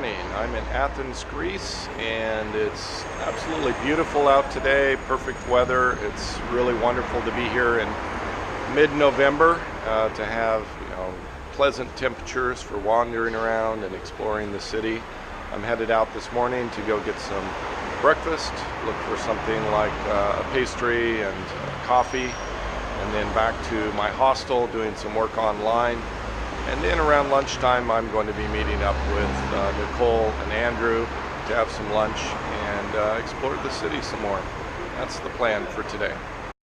morning. I'm in Athens, Greece, and it's absolutely beautiful out today. Perfect weather. It's really wonderful to be here in mid-November to have pleasant temperatures for wandering around and exploring the city. I'm headed out this morning to go get some breakfast, look for something like a pastry and coffee, and then back to my hostel doing some work online. And then around lunchtime, I'm going to be meeting up with Nicole and Andrew to have some lunch and explore the city some more. That's the plan for today.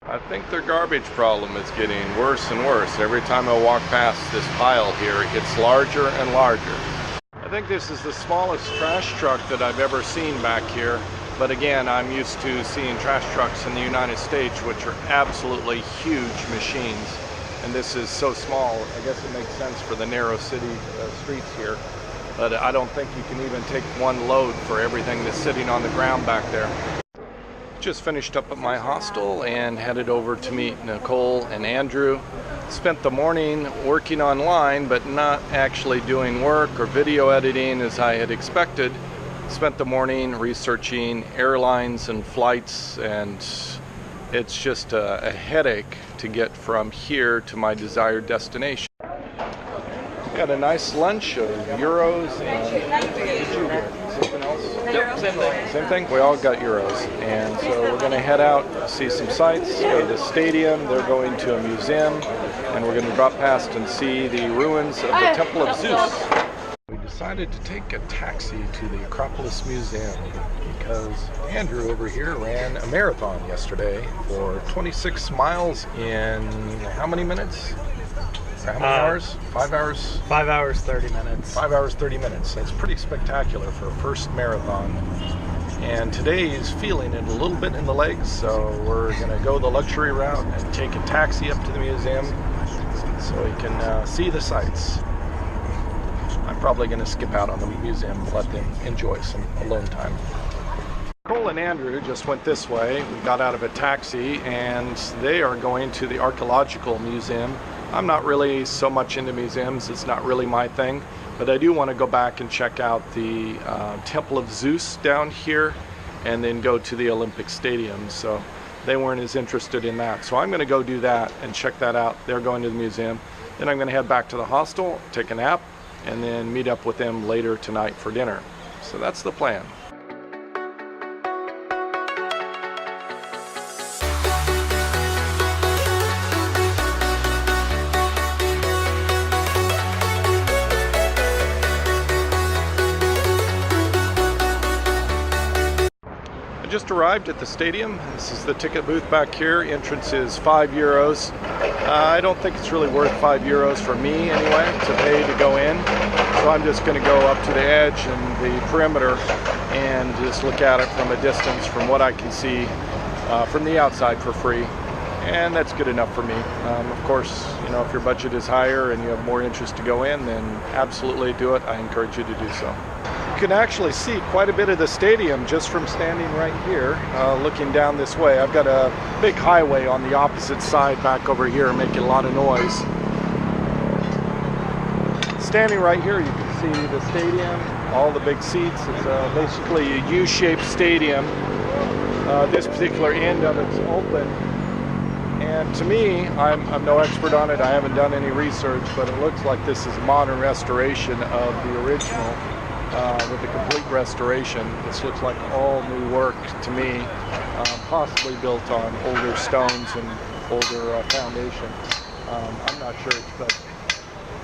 I think their garbage problem is getting worse and worse. Every time I walk past this pile here, it gets larger and larger. I think this is the smallest trash truck that I've ever seen back here. But again, I'm used to seeing trash trucks in the United States, which are absolutely huge machines. And this is so small. I guess it makes sense for the narrow city streets here. But I don't think you can even take one load for everything that's sitting on the ground back there. Just finished up at my hostel and headed over to meet Nicole and Andrew. Spent the morning working online, but not actually doing work or video editing as I had expected. Spent the morning researching airlines and flights, and it's just a headache to get from here to my desired destination. Got a nice lunch of gyros and what did you get? Something else? Yep, same thing. Same thing? We all got gyros. And so we're going to head out, see some sights, go to the stadium. They're going to a museum, and we're going to drop past and see the ruins of the Temple of Zeus. We decided to take a taxi to the Acropolis Museum because Andrew over here ran a marathon yesterday for 26 miles in how many minutes? How many hours? 5 hours? 5 hours, 30 minutes. 5 hours, 30 minutes. That's pretty spectacular for a first marathon. And today he's feeling it a little bit in the legs, so we're going to go the luxury route and take a taxi up to the museum so he can see the sights. I'm probably going to skip out on the museum and let them enjoy some alone time. Nicole and Andrew just went this way. We got out of a taxi and they are going to the archaeological museum. I'm not really so much into museums. It's not really my thing, but I do want to go back and check out the Temple of Zeus down here and then go to the Olympic Stadium. So they weren't as interested in that. So I'm going to go do that and check that out. They're going to the museum. Then I'm going to head back to the hostel, take a nap, and then meet up with them later tonight for dinner. So that's the plan. Just arrived at the stadium. This is the ticket booth back here. Entrance is €5. I don't think it's really worth €5 for me anyway to pay to go in. So I'm just going to go up to the edge and the perimeter and just look at it from a distance from what I can see from the outside for free. And that's good enough for me. Of course, if your budget is higher and you have more interest to go in, then absolutely do it. I encourage you to do so. You can actually see quite a bit of the stadium just from standing right here, looking down this way. I've got a big highway on the opposite side back over here making a lot of noise. Standing right here, you can see the stadium, all the big seats. It's basically a U-shaped stadium. This particular end of it's open. And to me, I'm no expert on it. I haven't done any research, but it looks like this is a modern restoration of the original. With a complete restoration. This looks like all new work to me, possibly built on older stones and older foundation. I'm not sure, but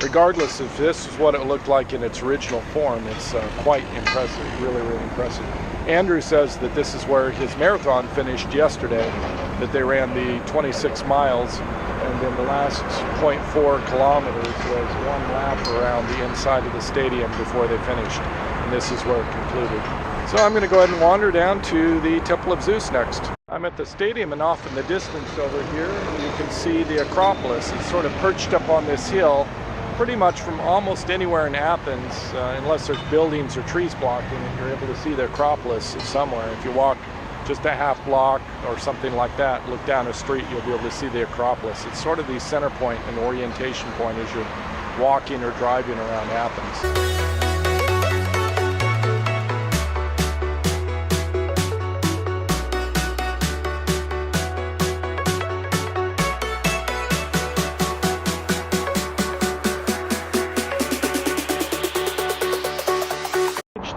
regardless if this is what it looked like in its original form, it's quite impressive, really, really impressive. Andrew says that this is where his marathon finished yesterday, that they ran the 26 miles, and then the last 0.4 kilometers was one lap around the inside of the stadium before they finished. And this is where it concluded. So I'm going to go ahead and wander down to the Temple of Zeus next. I'm at the stadium, and off in the distance over here, you can see the Acropolis. It's sort of perched up on this hill, pretty much from almost anywhere in Athens, unless there's buildings or trees blocking it, you're able to see the Acropolis somewhere. If you walk just a half block or something like that, look down a street, you'll be able to see the Acropolis. It's sort of the center point and orientation point as you're walking or driving around Athens.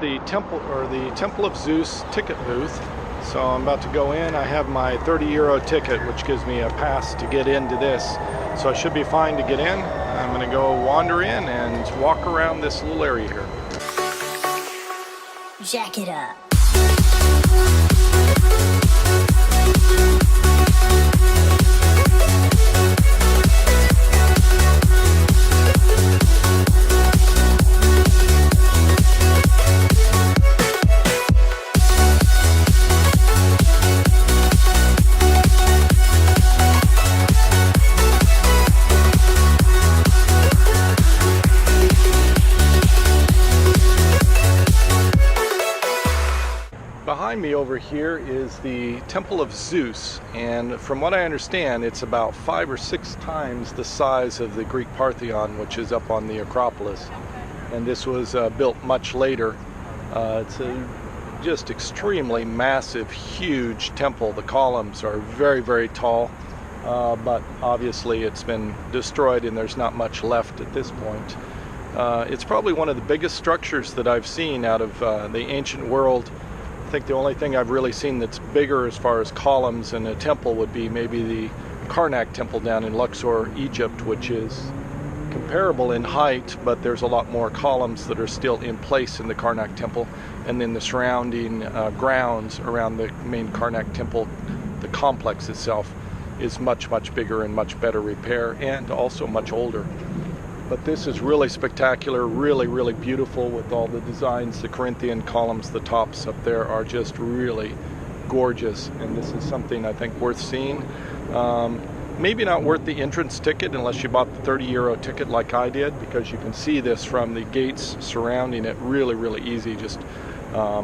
the Temple of Zeus ticket booth. So I'm about to go in. I have my 30 euro ticket, which gives me a pass to get into this. So I should be fine to get in. I'm going to go wander in and walk around this little area here. Jack it up. Behind me over here is the Temple of Zeus, and from what I understand, it's about 5 or 6 times the size of the Greek Parthenon, which is up on the Acropolis. And this was built much later. It's a just extremely massive, huge temple. The columns are very, very tall, but obviously it's been destroyed and there's not much left at this point. It's probably one of the biggest structures that I've seen out of the ancient world. I think the only thing I've really seen that's bigger as far as columns and a temple would be maybe the Karnak temple down in Luxor, Egypt, which is comparable in height, but there's a lot more columns that are still in place in the Karnak temple, and then the surrounding grounds around the main Karnak temple, the complex itself, is much, much bigger and much better repair and also much older. But this is really spectacular, really, really beautiful with all the designs. The Corinthian columns, the tops up there are just really gorgeous, and this is something I think worth seeing. Maybe not worth the entrance ticket unless you bought the 30 euro ticket like I did, because you can see this from the gates surrounding it really, really easy, just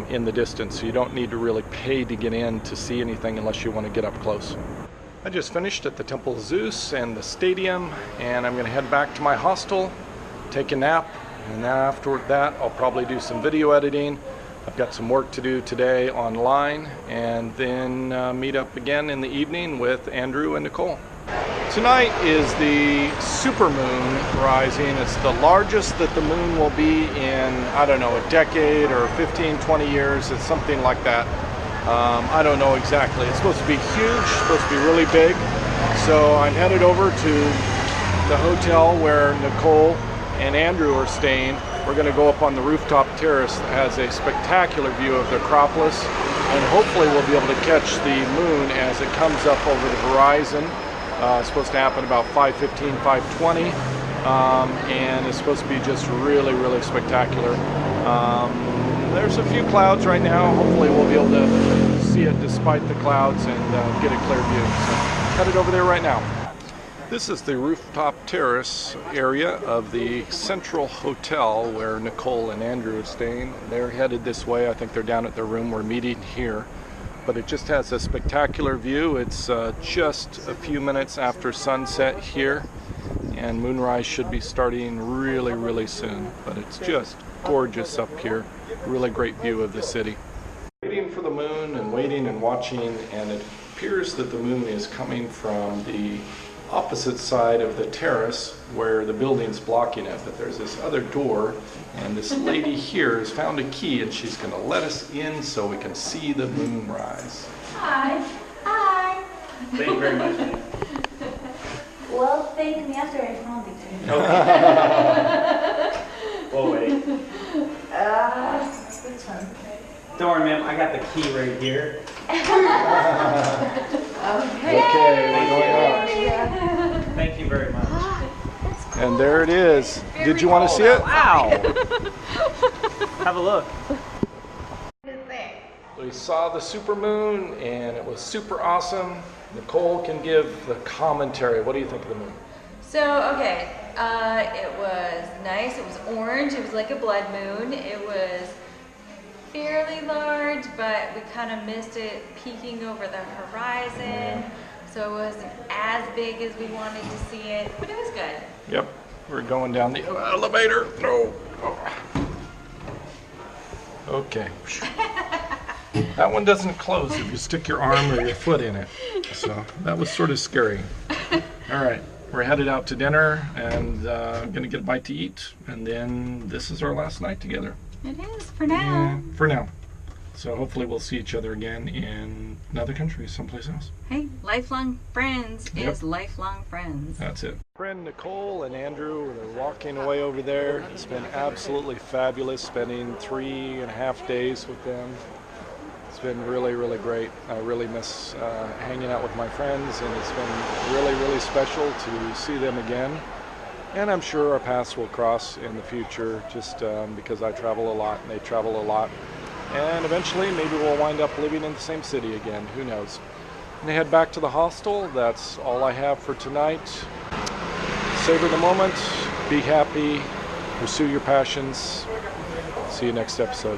in the distance. So you don't need to really pay to get in to see anything unless you want to get up close. I just finished at the Temple of Zeus and the stadium, and I'm going to head back to my hostel, take a nap, and then after that I'll probably do some video editing. I've got some work to do today online, and then meet up again in the evening with Andrew and Nicole. Tonight is the supermoon rising. It's the largest that the moon will be in, I don't know, a decade or 15, 20 years. It's something like that. I don't know exactly. It's supposed to be huge, supposed to be really big. So I'm headed over to the hotel where Nicole and Andrew are staying. We're going to go up on the rooftop terrace that has a spectacular view of the Acropolis, and hopefully we'll be able to catch the moon as it comes up over the horizon. It's supposed to happen about 5:15, 5:20, and it's supposed to be just really, really spectacular. There's a few clouds right now. Hopefully we'll be able to see it despite the clouds and get a clear view. So headed over there right now. This is the rooftop terrace area of the Central Hotel where Nicole and Andrew are staying. They're headed this way. I think they're down at their room. We're meeting here. But it just has a spectacular view. It's just a few minutes after sunset here, and moonrise should be starting really, really soon. But it's just gorgeous up here. Really great view of the city. Waiting for the moon and waiting and watching, and it appears that the moon is coming from the opposite side of the terrace where the building's blocking it, but there's this other door, and this lady here has found a key, and she's going to let us in so we can see the moon rise. Hi. Hi. Thank you very much. Well, thank me after I found it. Okay. We'll wait. Which one? Don't worry, ma'am. I got the key right here. Okay, we're going up. Thank you very much. And there it is. Did you want to see it? Wow. Have a look. We saw the supermoon, and it was super awesome. Nicole can give the commentary. What do you think of the moon? So, okay, it was nice. It was orange. It was like a blood moon. It was fairly large, but we kind of missed it peeking over the horizon. So it wasn't as big as we wanted to see it, but it was good. Yep, we're going down the elevator. No. Oh. Okay. That one doesn't close if you stick your arm or your foot in it. So that was sort of scary. All right, we're headed out to dinner and going to get a bite to eat. And then this is our last night together. It is for now. Yeah, for now. So hopefully we'll see each other again in another country, someplace else. Hey, lifelong friends Yep. is lifelong friends. That's it. Friend Nicole and Andrew, they're walking away over there. It's been absolutely fabulous spending 3.5 days with them. It's been really, really great. I really miss hanging out with my friends, and it's been really, really special to see them again. And I'm sure our paths will cross in the future, just because I travel a lot and they travel a lot. And eventually maybe we'll wind up living in the same city again, who knows. And head back to the hostel. That's all I have for tonight. Savor the moment, be happy, pursue your passions. See you next episode.